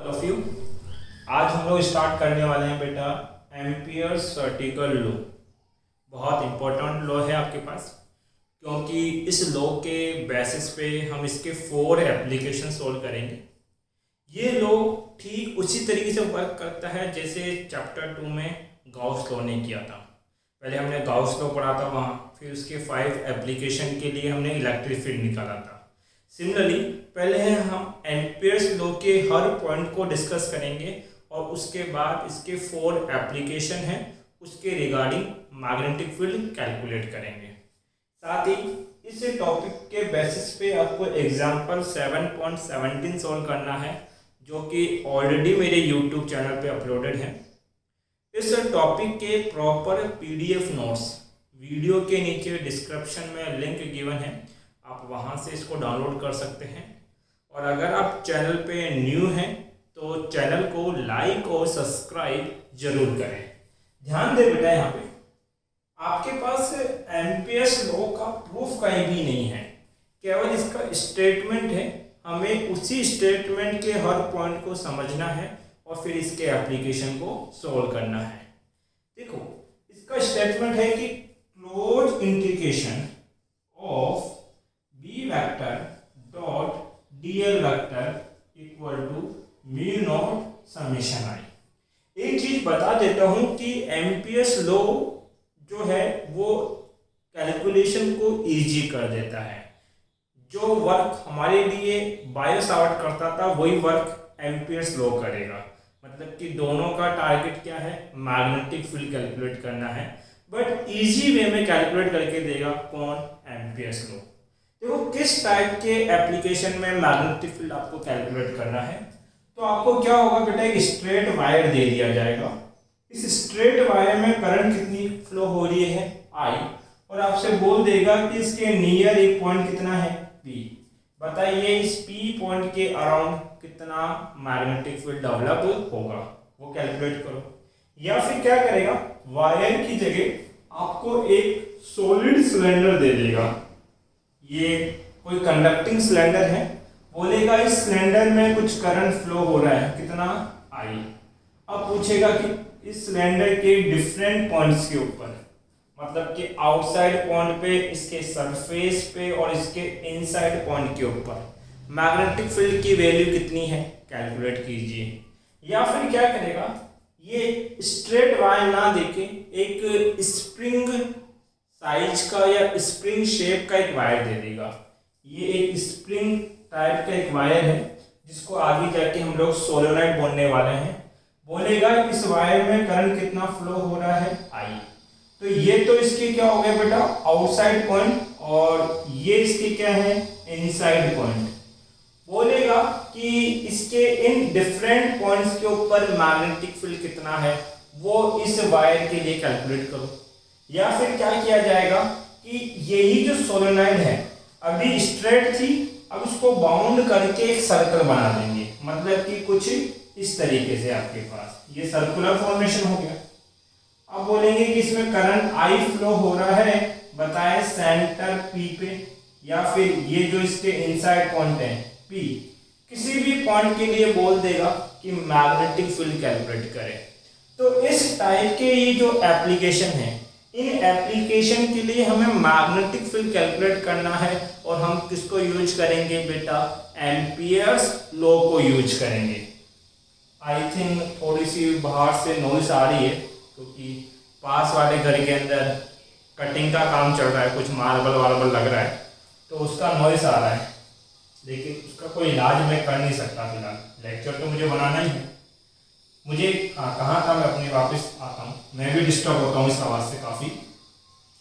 Of you. आज हम लोग स्टार्ट करने वाले हैं बेटा एम्पियर्स वर्टिकल लॉ। बहुत इम्पोर्टेंट लॉ है आपके पास, क्योंकि इस लॉ के बेसिस पे हम इसके 4 एप्लीकेशन सोल्व करेंगे। ये लॉ ठीक उसी तरीके से वर्क करता है जैसे चैप्टर 2 में गाउस लॉ ने किया था। पहले हमने गाउस लॉ पढ़ा था वहाँ, फिर उसके 5 एप्लीकेशन के लिए हमने इलेक्ट्रिक फील्ड निकाला था। सिमिलरली पहले हम एम्पियर्स लॉ के हर पॉइंट को डिस्कस करेंगे और उसके बाद इसके 4 एप्लीकेशन हैं, उसके रिगार्डिंग मैग्नेटिक फील्ड कैलकुलेट करेंगे। साथ ही इस टॉपिक के बेसिस पे आपको एग्जाम्पल 7.17 सॉल्व करना है, जो कि ऑलरेडी मेरे यूट्यूब चैनल पे अपलोडेड है। इस टॉपिक के प्रॉपर पीडीएफ नोट्स वीडियो के नीचे डिस्क्रिप्शन में लिंक गिवन है, आप वहां से इसको डाउनलोड कर सकते हैं। और अगर आप चैनल पे न्यू हैं तो चैनल को लाइक और सब्सक्राइब जरूर करें। ध्यान दे बेटा, यहाँ पे आपके पास एम्पियर्स लॉ का प्रूफ कहीं भी नहीं है, केवल इसका स्टेटमेंट है। हमें उसी स्टेटमेंट के हर पॉइंट को समझना है और फिर इसके एप्लीकेशन को सोल्व करना है। देखो, इसका स्टेटमेंट है कि close integration of B vector dot DL vector equal to mu naught summation I. एक चीज बता देता हूं कि एम्पियर्स लॉ जो है वो कैलकुलेशन को इजी कर देता है। जो वर्क हमारे लिए बायो सावर्ट करता था वही वर्क एम्पियर्स लॉ करेगा। मतलब कि दोनों का टारगेट क्या है, मैग्नेटिक फील्ड कैलकुलेट करना है, बट इजी वे में कैलकुलेट करके देगा कौन, एम्पियर्स लॉ। देखो, किस टाइप के एप्लीकेशन में मैग्नेटिक फील्ड आपको कैलकुलेट करना है, तो आपको क्या होगा बेटा, एक स्ट्रेट वायर दे दिया जाएगा। इस स्ट्रेट वायर में करंट कितनी फ्लो हो रही है, आई, और आपसे बोल देगा कि इसके नियर एक पॉइंट कितना है, पी। बताइए इस पी पॉइंट के अराउंड कितना मैग्नेटिक फील्ड डेवलप होगा, वो कैलकुलेट करो। या फिर क्या करेगा, वायर की जगह आपको एक सॉलिड सिलेंडर दे देगा। ये कोई कंडक्टिंग सिलेंडर है, बोलेगा इस सिलेंडर में कुछ करंट फ्लो हो रहा है, कितना, आई। अब पूछेगा कि इस सिलेंडर के डिफरेंट पॉइंट्स के ऊपर, मतलब कि आउटसाइड पॉइंट पे, इसके सरफेस पे और इसके इनसाइड पॉइंट के ऊपर मैग्नेटिक फील्ड की वैल्यू कितनी है, कैलकुलेट कीजिए। या फिर क्या करेगा, ये स्ट्रेट वायर ना देके एक स्प्रिंग साइज का या स्प्रिंग शेप का एक वायर दे देगा। ये एक स्प्रिंग टाइप का एक वायर है, जिसको आगे जाके हम लोग सोलेनॉइड बोलने वाले हैं। बोलेगा इस वायर में करंट कितना फ्लो हो रहा है, आई। तो ये तो इसके क्या हो गए बेटा, आउटसाइड पॉइंट, और ये इसके क्या है, इनसाइड पॉइंट। बोलेगा कि इसके इन डिफरेंट पॉइंट्स के ऊपर मैग्नेटिक फील्ड कितना है, वो इस वायर के लिए कैलकुलेट करो। या फिर क्या किया जाएगा कि यही जो सोलेनॉइड है अभी स्ट्रेट थी, अब इसको बाउंड करके एक सर्कल बना देंगे। मतलब कि कुछ इस तरीके से आपके पास ये सर्कुलर फॉर्मेशन हो गया। अब बोलेंगे कि इसमें करंट आई फ्लो हो रहा है, बताए सेंटर पी पे, या फिर ये जो इसके इनसाइड पॉइंट है पी, किसी भी पॉइंट के लिए बोल देगा कि मैग्नेटिक फील्ड कैलकुलेट करें। तो इस टाइप के ये जो एप्लीकेशन है, इन एप्लीकेशन के लिए हमें मैग्नेटिक फील्ड कैलकुलेट करना है, और हम किसको यूज करेंगे बेटा, एम्पियर्स लॉ को यूज करेंगे। आई थिंक थोड़ी सी बाहर से नॉइस आ रही है, क्योंकि पास वाले घर के अंदर कटिंग का काम चल रहा है, कुछ मार्बल वार्बल लग रहा है, तो उसका नॉइस आ रहा है। लेकिन उसका कोई इलाज मैं कर नहीं सकता फिलहाल, लेक्चर तो मुझे बनाना ही है। मुझे कहाँ था, मैं अपनी वापस आता हूँ, मैं भी डिस्टर्ब होता हूँ इस आवाज़ से काफ़ी।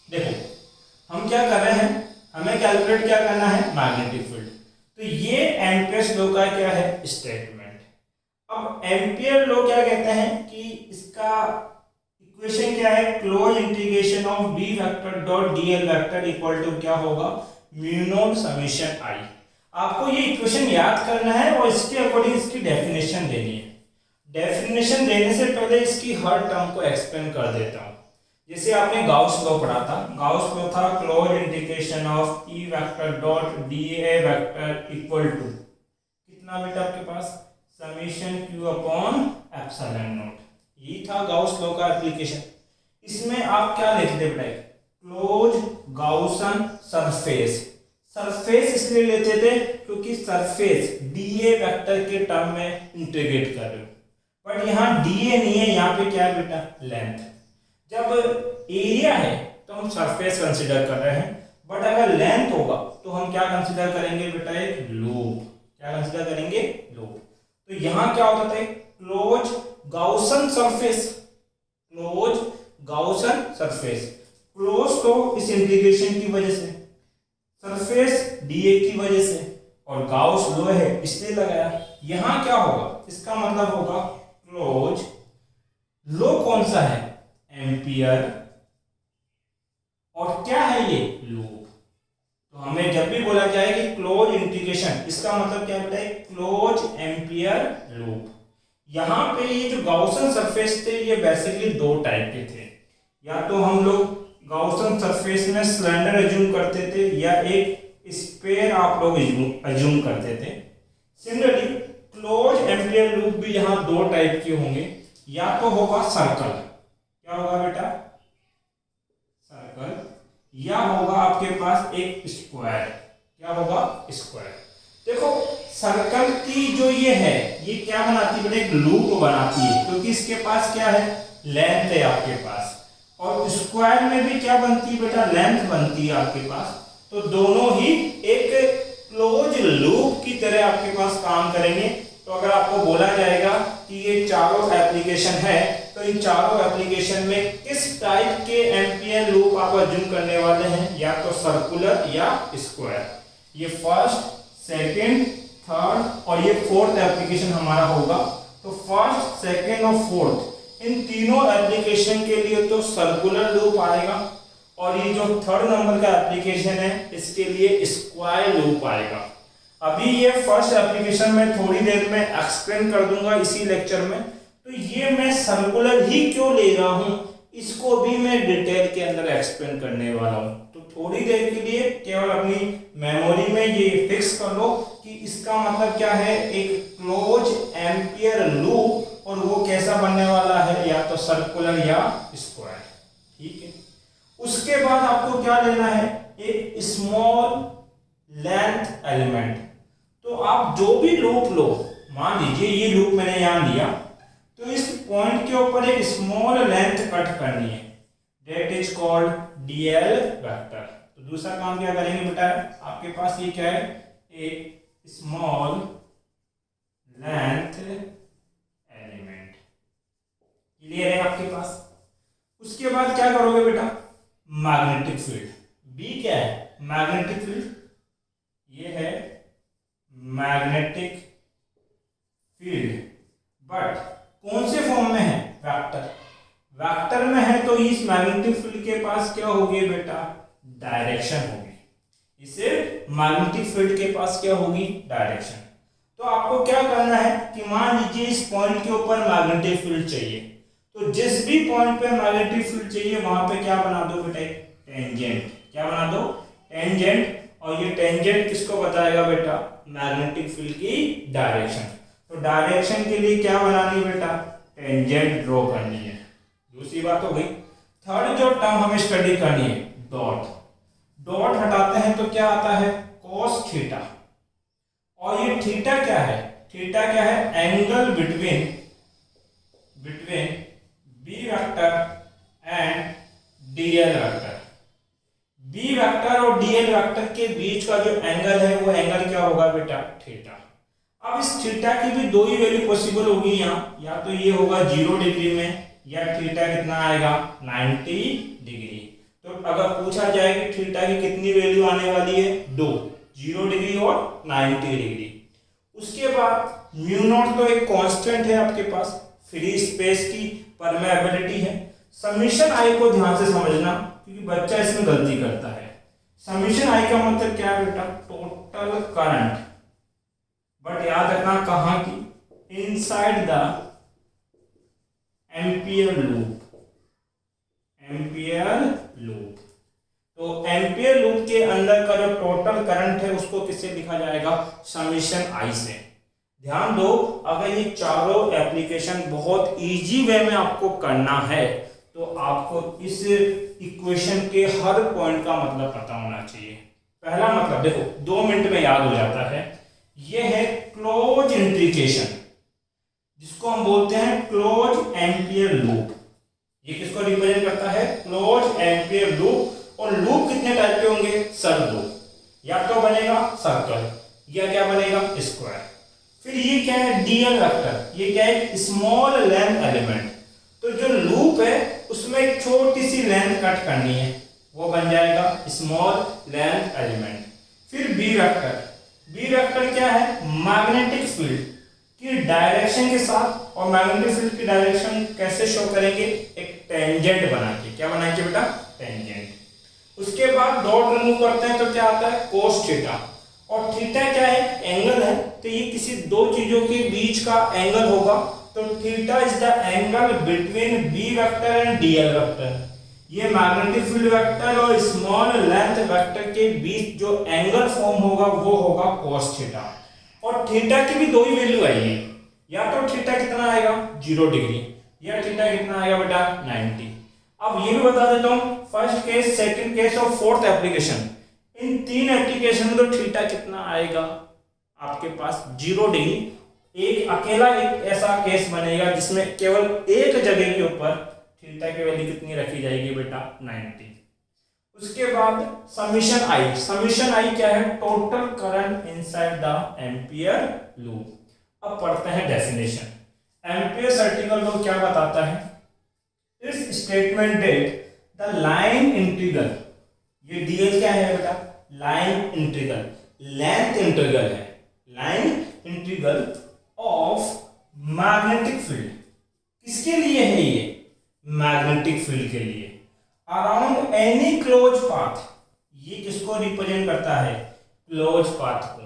देखो, हम क्या कर रहे हैं, हमें कैलकुलेट क्या करना है, मैग्नेटिक फील्ड। तो ये एम्पियर्स लॉ का क्या है, स्टेटमेंट। अब एम्पियर लॉ क्या कहते हैं कि इसका इक्वेशन क्या है, close integration of B vector dot DL vector equal to क्या होगा, म्यू नॉट समेशन आई। आपको ये इक्वेशन याद करना है और इसके अकॉर्डिंग इसकी डेफिनेशन देनी है। डेफिनेशन देने से पहले इसकी हर टर्म को एक्सप्लेन कर देता हूं। जैसे आपने गाउस लॉ पढ़ा था, गाउस लॉ था close integration of E vector dot D A vector equal to कितना बेटा आपके पास summation Q upon epsilon naught. यही था गाउस लॉ का एप्लीकेशन। इसमें आप क्या लिखते बेटा, क्लोज गाउसन सरफेस। सरफेस इसलिए लेते थे क्योंकि सरफेस डीए वेक्टर के टर्म में इंटीग्रेट कर रहे हो, बट यहाँ डीए नहीं है, यहाँ पे क्या है बेटा, लेंथ। जब एरिया है तो हम सरफेस कंसीडर कर रहे हैं, बट अगर लेंथ होगा तो हम क्या कंसीडर करेंगे बेटा, एक लूप। क्या कंसीडर करेंगे, लूप। तो यहाँ क्या होता था, close Gaussian surface. Close Gaussian surface, close तो इस इंटीग्रेशन की वजह से, सरफेस डीए की वजह से, और गाउस लो है इसलिए लगाया। यहां क्या होगा, इसका मतलब होगा क्लोज, लो कौन सा है, एम्पियर, और क्या है ये, लूप। तो हमें जब भी बोला जाए कि क्लोज इंटीग्रेशन, इसका मतलब क्या होता है, क्लोज एम्पियर लूप। यहां पे ये जो गाउसन सरफेस थे ये बेसिकली दो टाइप के थे। या तो हम लोग गाउसन सरफेस में सिलेंडर एज्यूम करते थे, या एक स्फीयर आप लोग एज्यूम करते थे। सिमिलरली क्लोज एम्पियर लूप भी यहाँ दो टाइप के होंगे, या तो होगा सर्कल, क्या होगा बेटा, सर्कल, या होगा आपके पास एक स्क्वायर, क्या होगा, स्क्वायर। देखो सर्कल की जो ये है, ये क्या बनाती है बेटा, एक लूप बनाती है, क्योंकि इसके पास क्या है, लेंथ है आपके पास। और स्क्वायर में भी क्या बनती है बेटा, लेंथ बनती है आपके पास। तो दोनों ही एक क्लोज लूप की तरह आपके पास काम करेंगे। तो अगर आपको बोला जाएगा कि ये चारों एप्लीकेशन है, तो इन चारों एप्लीकेशन में किस टाइप के एम्पियर लूप आप अज्यूम करने वाले हैं, या तो सर्कुलर या स्क्वायर। ये फर्स्ट, सेकंड, थर्ड और ये फोर्थ एप्लीकेशन हमारा होगा। तो फर्स्ट, सेकंड और फोर्थ, इन तीनों एप्लीकेशन के लिए तो सर्कुलर लूप आएगा, और ये जो थर्ड नंबर का एप्लीकेशन है इसके लिए स्क्वायर लूप आएगा। अभी ये फर्स्ट एप्लीकेशन में थोड़ी देर में एक्सप्लेन कर दूंगा इसी लेक्चर में। तो ये मैं सर्कुलर ही क्यों ले रहा हूं, इसको भी मैं डिटेल के अंदर एक्सप्लेन करने वाला हूं। तो थोड़ी देर के लिए केवल अपनी मेमोरी में ये फिक्स कर लो कि इसका मतलब क्या है, एक क्लोज एम्पियर लूप, और वो कैसा बनने वाला है, या तो सर्कुलर या स्क्वायर। ठीक है, उसके बाद आपको क्या लेना है, एक स्मॉल लेंथ एलिमेंट। तो आप जो भी लूप लो, मान लीजिए ये लूप मैंने यहां लिया, तो इस पॉइंट के ऊपर एक स्मॉल लेंथ कट करनी है, that is called DL vector. तो दूसरा काम क्या करेंगे बेटा, आपके पास ये क्या है, एक स्मॉल लेंथ एलिमेंट, क्लियर है आपके पास। उसके बाद क्या करोगे बेटा, मैग्नेटिक फील्ड, बी क्या है, मैग्नेटिक फील्ड, ये है मैग्नेटिक फील्ड, बट कौन से फॉर्म में है, वेक्टर। वेक्टर में है तो इस मैग्नेटिक फील्ड के पास क्या होगी बेटा, डायरेक्शन होगी। इसे मैग्नेटिक फील्ड के पास क्या होगी, डायरेक्शन। तो आपको क्या करना है कि मान लीजिए इस पॉइंट के ऊपर मैग्नेटिक फील्ड चाहिए, तो जिस भी पॉइंट पे मैग्नेटिक फील्ड चाहिए वहां पे क्या बना दो बेटा, टेंजेंट। क्या बना दो, टेंजेंट। और ये टेंजेंट किसको बताएगा बेटा, मैग्नेटिक फील्ड की डायरेक्शन। तो डायरेक्शन के लिए क्या बनानी है बेटा, टेंजेंट ड्रॉ करनी है। दूसरी बात हो गई। थर्ड जो टर्म हमें स्टडी करनी है, डॉट। डॉट हटाते हैं तो क्या आता है, cos थीटा। और ये थीटा क्या है, थीटा क्या है, angle between B vector and dl vector. B vector और डीएल वेक्टर के बीच का जो एंगल है वो एंगल क्या होगा बेटा, थीटा। अब इस थीटा की भी दो ही वैल्यू पॉसिबल होगी यहाँ, या तो ये होगा 0 डिग्री में, या थीटा कितना आएगा, 90 डिग्री। तो अगर पूछा जाए कि थीटा की कितनी वैल्यू आने वाली है, दो, 0 डिग्री और 90 डिग्री। उसके बाद म्यू नॉट तो एक कांस्टेंट है आपके पास, फ्री स्पेस की परमेबिलिटी है। समीशन आई को ध्यान से समझना क्योंकि बच्चा इसमें गलती करता है। समीशन आई का मतलब क्या है बेटा, टोटल करंट, बट याद रखना कहां की, inside the Ampere loop. Ampere loop, तो एम्पियर लूप के अंदर का जो टोटल करंट है उसको किससे लिखा जाएगा, समीशन आई से। ध्यान दो, अगर ये चारों एप्लीकेशन बहुत इजी वे में आपको करना है तो आपको इस इक्वेशन के हर पॉइंट का मतलब पता होना चाहिए। पहला मतलब देखो 2 मिनट में याद हो जाता है, ये है क्लोज इंट्रीकेशन, जिसको हम बोलते हैं क्लोज एम्पियर लूप। ये किसको रिप्रेजेंट करता है? Close ampere loop. और लूप कितने टाइप के होंगे? सर दो, या तो बनेगा सर्कल या क्या बनेगा? स्क्वायर। फिर ये क्या है? DL vector. ये क्या है? Small length element. तो जो लूप है उसमें एक छोटी सी लेंथ कट करनी है, वो बन जाएगा स्मॉल लेंथ एलिमेंट। फिर बी वेक्टर। बी वेक्टर क्या है? मैग्नेटिक फील्ड की डायरेक्शन के साथ, और मैग्नेटिक फील्ड की डायरेक्शन कैसे शो करेंगे? एक टेंजेंट बना के। क्या बनाएंगे बेटा? टेंजेंट। उसके बाद डॉट रिमूव करते हैं तो क्या आता है? Cos theta. और थीटा क्या है? एंगल है, तो ये किसी दो चीजों के बीच का एंगल होगा, तो theta is the angle between B vector and dl vector. ये मैग्नेटिक फील्ड वेक्टर और स्मॉल लेंथ वेक्टर के बीच जो एंगल फॉर्म होगा वो होगा cos थीटा। और थीटा की भी दो ही वैल्यू आई है, या तो थीटा कितना आएगा? 0 डिग्री, या थीटा कितना आएगा बेटा? 90। अब ये भी बता देता हूं, फर्स्ट केस, सेकंड केस और फोर्थ एप्लीकेशन, इन तीन एप्लीकेशन में तो थीटा कितना आएगा आपके पास? 0 डिग्री। एक अकेला एक ऐसा केस बनेगा जिसमें केवल एक जगह के ऊपर थीटा की वैल्यू कितनी रखी जाएगी बेटा? 90। उसके बाद समीशन आई। समीशन आई क्या है? Total current inside the Ampere loop. अब पढ़ते हैं डेफिनेशन। एम्पियर सर्टिकल लॉ क्या बताता है? इस statement that the line integral, ये डीएल क्या है बेटा? लाइन इंटीग्रल, लेंथ इंटीग्रल है, line integral of magnetic field. किसके लिए है ये? मैग्नेटिक फील्ड के लिए। Around any close path. ये किसको रिप्रेजेंट करता है? क्लोज पाथ को।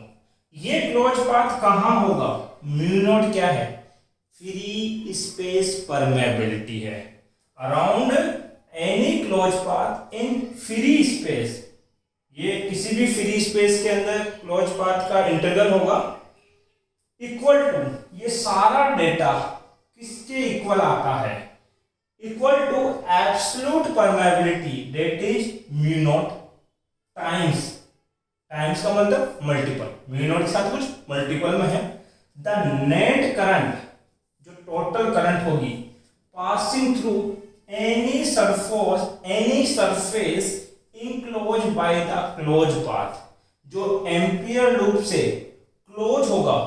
ये क्लोज पाथ कहां होगा? म्यू नॉट क्या है? फ्री स्पेस परमेबिलिटी है। Around any close path in free space. ये किसी भी फ्री स्पेस के अंदर क्लोज पाथ का इंटीग्रल होगा इक्वल टू, ये सारा डेटा किसके इक्वल आता है? Equal to absolute permeability, that is mu naught times, times का मतलब मल्टीपल, म्यू नॉट के साथ कुछ मल्टीपल में है, द नेट करंट, जो टोटल करंट होगी passing through any surface enclose by the close path. जो एम्पियर लूप से क्लोज होगा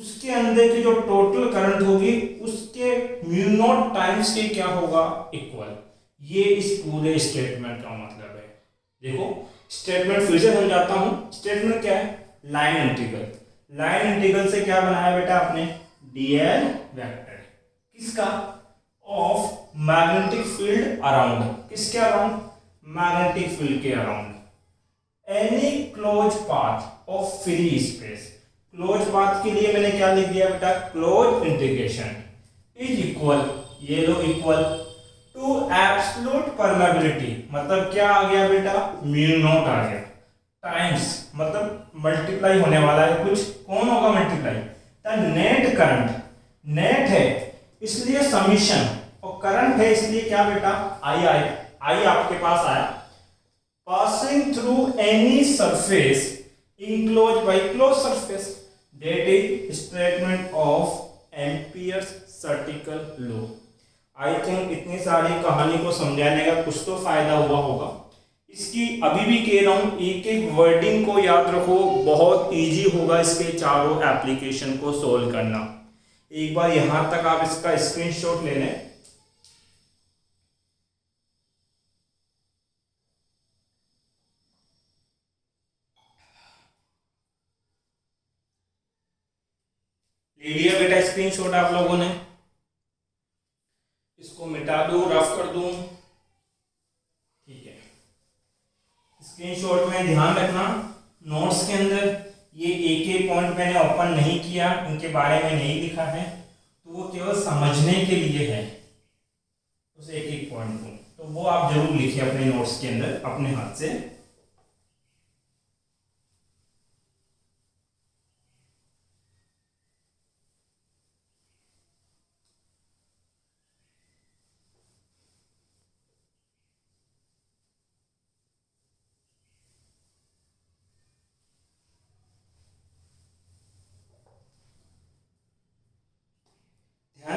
उसके अंदर की जो टोटल करंट होगी उसके म्यू नॉट टाइम्स के क्या होगा? इक्वल। ये इस पूरे स्टेटमेंट का मतलब है। देखो स्टेटमेंट फिर से समझाता हूं। स्टेटमेंट क्या है? Line integral. लाइन इंटीग्रल से क्या बनाया बेटा आपने? DL vector. किसका? Of magnetic field around. किसके अराउंड? मैग्नेटिक फील्ड के around any close path of free space. Close path के लिए मैंने क्या लिख दिया बेटा? क्लोज इंटीग्रेशन इज इक्वल, ये लो इक्वल टू एब्सोल्यूट परमेबिलिटी, मतलब क्या आ गया बेटा? म्यू नॉट आ गया, टाइम्स मतलब मल्टीप्लाई होने वाला है कुछ, कौन होगा multiply? The net current, net है इसलिए समीशन, और करंट है इसलिए क्या बेटा? आई आपके पास आया, passing through any surface enclose by close surface, that is statement of Ampere's circuital law. I think इतनी सारी कहानी को समझाने का कुछ तो फायदा हुआ होगा। इसकी अभी भी कह रहा हूं, एक एक वर्डिंग को याद रखो, बहुत इजी होगा इसके चारों एप्लीकेशन को सोल्व करना। एक बार यहां तक आप इसका स्क्रीनशॉट ले लें। ले लिया बेटा स्क्रीनशॉट आप लोगों ने? इसको मिटा दूं, रफ कर दूं? ठीक है। स्क्रीनशॉट में ध्यान रखना, नोट्स के अंदर ये एक एक पॉइंट मैंने ओपन नहीं किया, इनके बारे में नहीं लिखा है, तो वो केवल समझने के लिए है उस एक एक पॉइंट को, तो वो आप जरूर लिखिए अपने नोट्स के अंदर अपने हाथ से।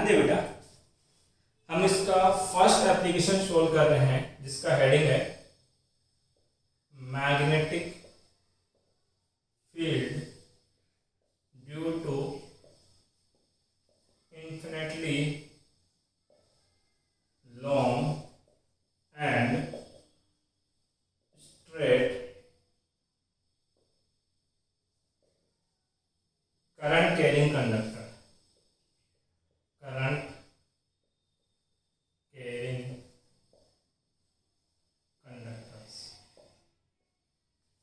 ध्यान दे बेटा, हम इसका फर्स्ट एप्लीकेशन सोल्व कर रहे हैं जिसका हेडिंग है magnetic field due to infinitely long and straight current carrying conductor. Current carrying conductors.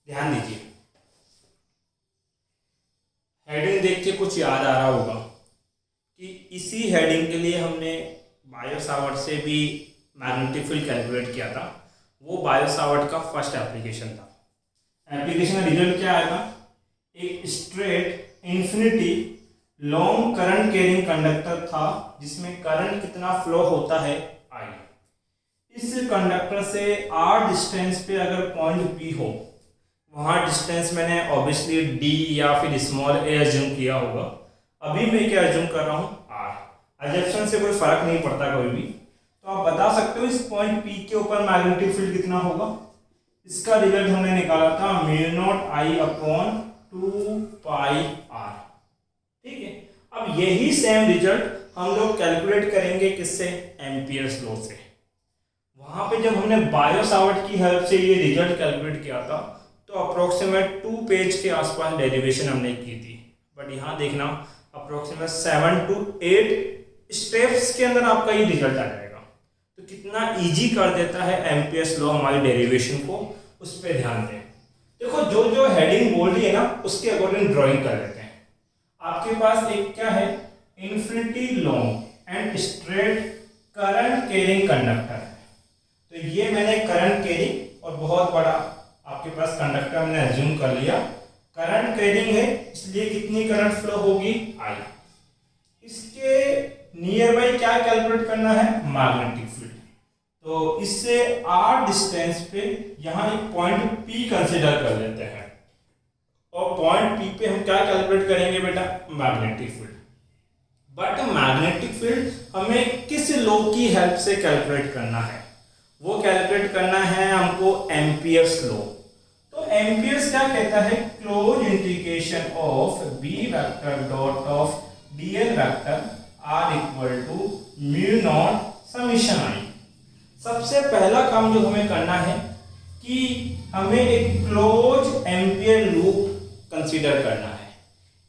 ध्यान दीजिए, हेडिंग देख के कुछ याद आ रहा होगा कि इसी हेडिंग के लिए हमने बायो सावर्ट से भी मैग्नेटिक फील्ड कैलकुलेट किया था। वो बायो सावर्ट का फर्स्ट एप्लीकेशन था। एप्लीकेशन का रिजल्ट क्या आया था? एक straight infinity long current carrying conductor था जिसमें करंट कितना फ्लो होता है, आई। इस कंडक्टर से आर डिस्टेंस पे अगर पॉइंट पी हो, वहाँ डिस्टेंस मैंने ऑब्वियसली डी या फिर स्मॉल ए एज्यूम किया होगा। अभी मैं क्या एज्यूम कर रहा हूँ, आर। एजम्पशन से कोई फर्क नहीं पड़ता कोई भी। तो आप बता सकते हो इस पॉइंट पी के ऊपर मैग्नेटिक फील्ड कितना होगा। इसका रिजल्ट हमने निकाला था mu naught I upon 2 pi R. ठीक है, अब यही सेम रिजल्ट हम लोग कैलकुलेट करेंगे किससे? एम्पियर्स लॉ से। वहां पे जब हमने बायो सावर्ट की हेल्प से ये रिजल्ट कैलकुलेट किया था तो अप्रोक्सीमेट 2 पेज के आसपास डेरिवेशन हमने की थी। बट यहाँ देखना अप्रोक्सीमेट 7 to 8 स्टेप्स के अंदर आपका ये रिजल्ट आ जाएगा। तो कितना इजी कर देता है एम्पियर्स लॉ हमारी डेरिवेशन को, उस पर ध्यान दें। देखो जो जो हेडिंग बोल रही है ना उसके अकॉर्डिंग ड्राइंग कर लेते हैं। आपके पास एक क्या है, infinity long and straight current carrying conductor है। तो ये मैंने करंट कैरिंग और बहुत बड़ा आपके पास कंडक्टर हमने एज्यूम कर लिया। करंट कैरिंग है इसलिए कितनी करंट फ्लो होगी, आई। इसके नियर बाई क्या कैलकुलेट करना है, मैग्नेटिक फील्ड। तो इससे आर डिस्टेंस पे यहाँ एक पॉइंट पी कंसीडर कर लेते हैं और पॉइंट पी पे हम क्या कैलकुलेट करेंगे बेटा, magnetic field. But magnetic field हमें किस लॉ की हेल्प से कैलकुलेट करना है? वो कैलकुलेट करना है हमको एम्पियर्स लॉ। तो एम्पियर्स क्या कहता है, close integration of B vector dot of DL vector are equal to mu naught summation I. सबसे पहला काम जो हमें करना है कि हमें एक क्लोज एम्पियर लूप कंसीडर करना है।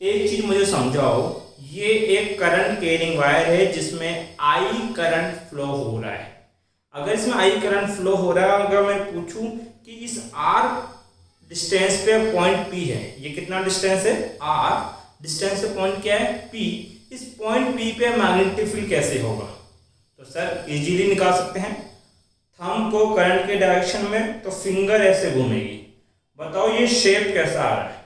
एक चीज मुझे समझाओ, ये एक करंट कैरिंग वायर है जिसमें आई करंट फ्लो हो रहा है। अगर इसमें आई करंट फ्लो हो रहा है, अगर मैं पूछूं कि इस आर डिस्टेंस पे पॉइंट पी है, ये कितना डिस्टेंस है, आर डिस्टेंस से पॉइंट क्या है, पी। इस पॉइंट पी पे मैग्नेटिक फील्ड कैसे होगा? तो सर इजीली निकाल सकते हैं। थंब को करंट के डायरेक्शन में तो फिंगर ऐसे घूमेगी। बताओ ये शेप कैसा आ रहा है?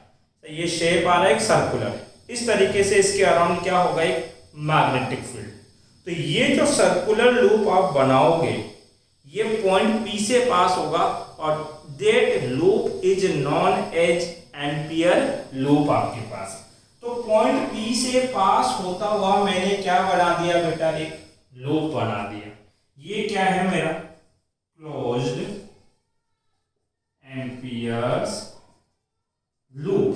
तो ये शेप आ रहा है एक सर्कुलर। इस तरीके से इसके अराउंड क्या होगा, एक मैग्नेटिक फील्ड। तो ये जो सर्कुलर लूप आप बनाओगे ये पॉइंट पी से पास होगा और that loop is known as ampere loop आपके पास। तो पॉइंट पी से पास होता हुआ मैंने क्या बना दिया बेटा, एक लूप बना दिया। ये क्या है मेरा, क्लोज्ड एम्पियर्स लूप।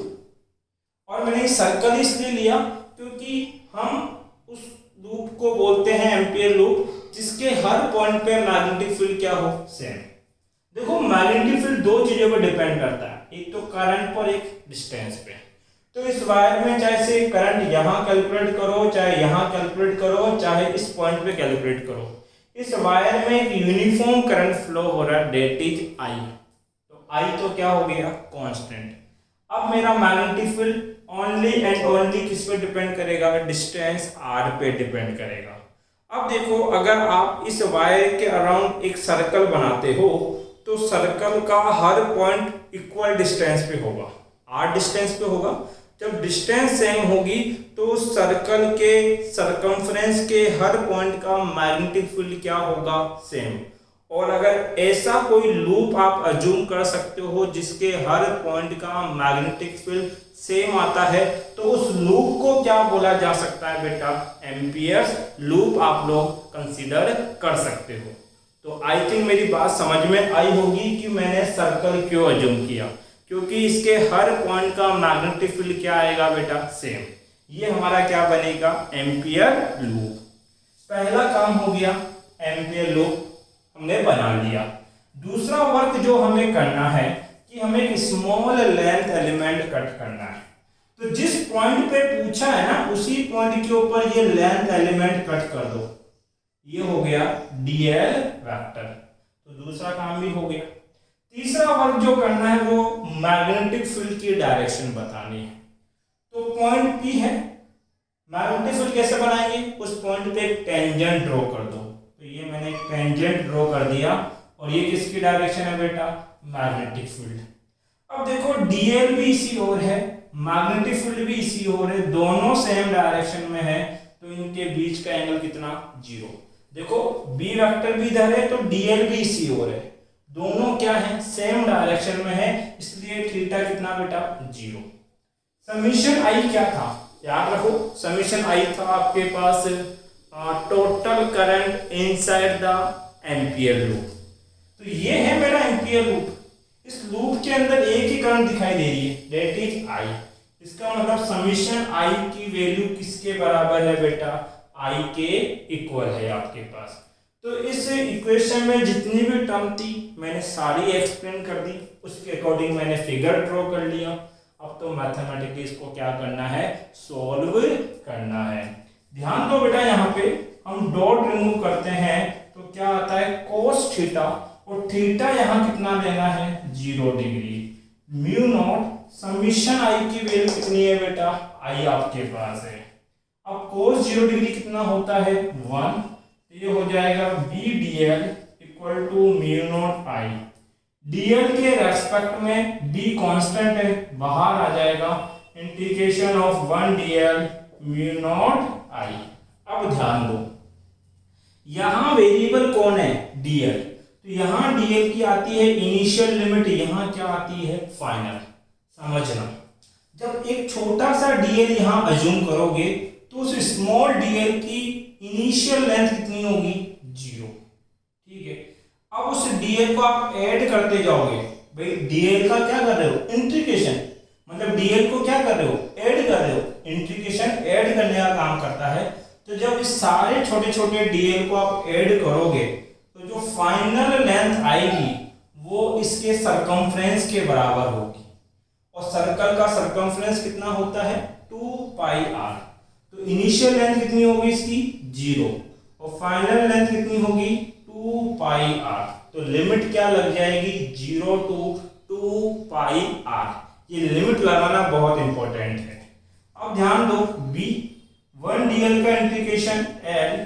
और मैंने सर्कल इसलिए लिया क्योंकि हम उस लूप को बोलते हैं एम्पियर लूप जिसके हर पॉइंट पे मैग्नेटिक फील्ड क्या हो, सेम। देखो मैग्नेटिक फील्ड दो चीजों पर डिपेंड करता है, एक तो करंट पर, एक डिस्टेंस पे। तो इस वायर में चाहे से करंट यहाँ कैलकुलेट करो, चाहे यहाँ कैलकुलेट करो, चाहे इस पॉइंट पे कैलकुलेट करो, इस वायर में एक यूनिफॉर्म करंट फ्लो हो रहा है, डेट इज आई। तो आई तो क्या हो गया, कांस्टेंट। अब मेरा magnetic field only and only किस पे डिपेंड करेगा, डिस्टेंस आर पे डिपेंड करेगा। अब देखो अगर आप इस वायर के अराउंड एक सर्कल बनाते हो तो सर्कल का हर पॉइंट इक्वल डिस्टेंस पे होगा, आर डिस्टेंस पे होगा। जब डिस्टेंस सेम होगी तो सर्कल के सरकमफ्रेंस के हर पॉइंट का मैग्नेटिक फील्ड क्या होगा, सेम। और अगर ऐसा कोई लूप आप अज्यूम कर सकते हो जिसके हर पॉइंट का मैग्नेटिक फील्ड सेम आता है, तो उस लूप को क्या बोला जा सकता है बेटा? एम्पियर्स लूप आप लोग कंसीडर कर सकते हो। तो आई थिंक मेरी बात समझ में आई होगी कि मैंने सर्कल क्यों अज्यूम किया, क्योंकि इसके हर पॉइंट का मैग्नेटिक फील्ड क्या आएगा बेटा? सेम। ये हमारा क्या बनेगा? Ampere loop. पहला काम हो गया, एम्पियर लूप हमने बना लिया। दूसरा वर्क जो हमें करना है कि हमें एक स्मॉल लेंथ एलिमेंट कट करना है। तो जिस पॉइंट पे पूछा है ना, उसी पॉइंट के ऊपर ये लेंथ एलिमेंट कट कर दो। ये हो गया डीएल वेक्टर। तो दूसरा काम भी हो गया। तीसरा वर्क जो करना है वो मैग्नेटिक फील्ड की डायरेक्शन बतानी है। तो पॉइंट पी है, मैग्नेटिक फील्ड कैसे बनाएंगे? उस पॉइंट पे एक टेंजेंट ड्रॉ कर दो। तो ये मैंने एक टेंजेंट ड्रॉ कर दिया और ये किसकी डायरेक्शन है बेटा? Magnetic field. अब देखो डीएल भी इसी ओर है, मैग्नेटिक फील्ड भी इसी ओर है, दोनों सेम डायरेक्शन में है, तो इनके बीच का एंगल कितना? 0। देखो बी वेक्टर भी इधर है तो डीएल भी इसी ओर है, दोनों क्या है? सेम डायरेक्शन में है, इसलिए थीटा कितना बेटा? 0। समीशन आई क्या था? याद रखो, समीशन आई था आपके पास total current inside the Ampere loop. तो ये है मेरा एम्पियर लूप। इस लूप के अंदर एक ही करंट दिखाई दे रही है, दैट इज आई। इसका मतलब समीशन आई की वैल्यू किसके बराबर है बेटा? आई के इक्वल है आपके पास। तो इस इक्वेशन में जितनी भी टर्म थी मैंने सारी एक्सप्लेन कर दी, उसके अकॉर्डिंग मैंने फिगर ड्रॉ कर लिया। अब तो मैथमेटिकली इसको क्या करना है? सॉल्व करना है। ध्यान दो बेटा, यहाँ पे हम डॉट रिमूव करते हैं तो क्या आता है? कोस थीटा, और थीटा यहाँ कितना लेना है? 0 डिग्री। म्यू नॉट समीशन आई की वैल्यू कितनी है बेटा? आई आपके पास है। अब कोस 0 डिग्री कितना होता है? 1। तो ये हो जाएगा B DL equal to mu naught I. DL के रेस्पेक्ट में डी कांस्टेंट है, बाहर आ जाएगा, integration of 1 DL mu naught I. अब ध्यान दो, यहां वेरिएबल कौन है? डीएल। तो यहां डीएल की आती है इनिशियल लिमिट, यहां क्या आती है? फाइनल। समझना, जब एक छोटा सा डीएल यहां अज्यूम करोगे तो उस स्मॉल डीएल की इनिशियल लेंथ कितनी होगी? 0। ठीक है। अब उस डीएल को आप ऐड करते जाओगे। भाई डीएल का क्या कर रहे हो? इंटीग्रेशन, मतलब डीएल को क्या कर रहे हो? ऐड कर रहे हो। इंटीग्रेशन ऐड करने का काम करता है। तो जब इस सारे छोटे छोटे डीएल को आप ऐड करोगे तो जो फाइनल लेंथ आएगी वो इसके सरकमफ्रेंस के बराबर होगी। और सर्कल का सरकमफ्रेंस कितना होता है? 2 पाई आर। तो इनिशियल लेंथ कितनी होगी इसकी? 0, और फाइनल लेंथ कितनी होगी? 2 पाई आर। तो लिमिट क्या लग जाएगी? 0 to 2 पाई आर। ये लिमिट लगाना बहुत इंपॉर्टेंट है। अब ध्यान दो, बी 1 डीएल का इंटीग्रेशन एल,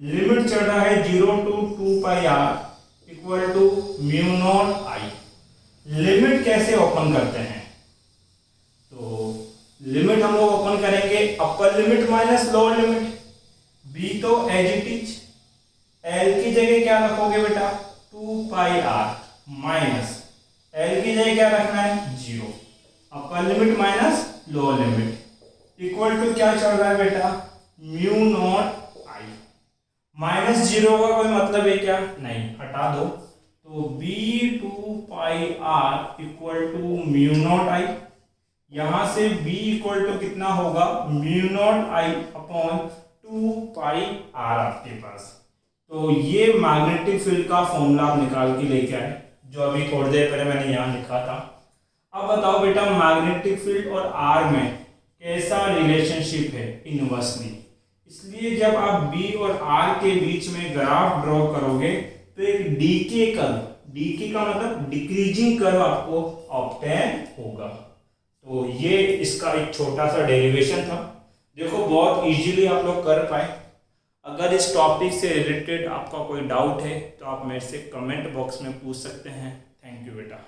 लिमिट चल रहा है 0 to 2 pi R equal to mu naught I. Limit कैसे ओपन करते हैं? तो लिमिट हम लोग ओपन करेंगे upper limit minus lower limit. B तो एज इट इज, एल की जगह क्या रखोगे बेटा? 2 पाई आर माइनस एल की जगह क्या रखना है? 0। Upper limit minus lower limit equal to क्या चल रहा है बेटा? म्यू नॉट आई। माइनस 0 का कोई मतलब है क्या? नहीं, हटा दो। तो B 2 pi R equal to mu naught I. यहां से b इक्वल टू कितना होगा? Mu naught I upon 2 pi R आपके पास। तो ये मैग्नेटिक फील्ड का फॉर्मूला आप निकाल के लेके आए, जो अभी थोड़ी देर पहले मैंने यहाँ लिखा था। अब बताओ बेटा, मैग्नेटिक फील्ड और आर में कैसा रिलेशनशिप है? इनवर्सली। इसलिए जब आप बी और आर के बीच में ग्राफ ड्रॉ करोगे तो एक डीके कर्व, डीके का मतलब डिक्रीजिंग कर्व आपको ऑब्टेन होगा। तो ये इसका एक छोटा सा डेरिवेशन था। देखो बहुत इजीली आप लोग कर पाए। अगर इस टॉपिक से रिलेटेड आपका कोई डाउट है तो आप मेरे से कमेंट बॉक्स में पूछ सकते हैं। थैंक यू बेटा।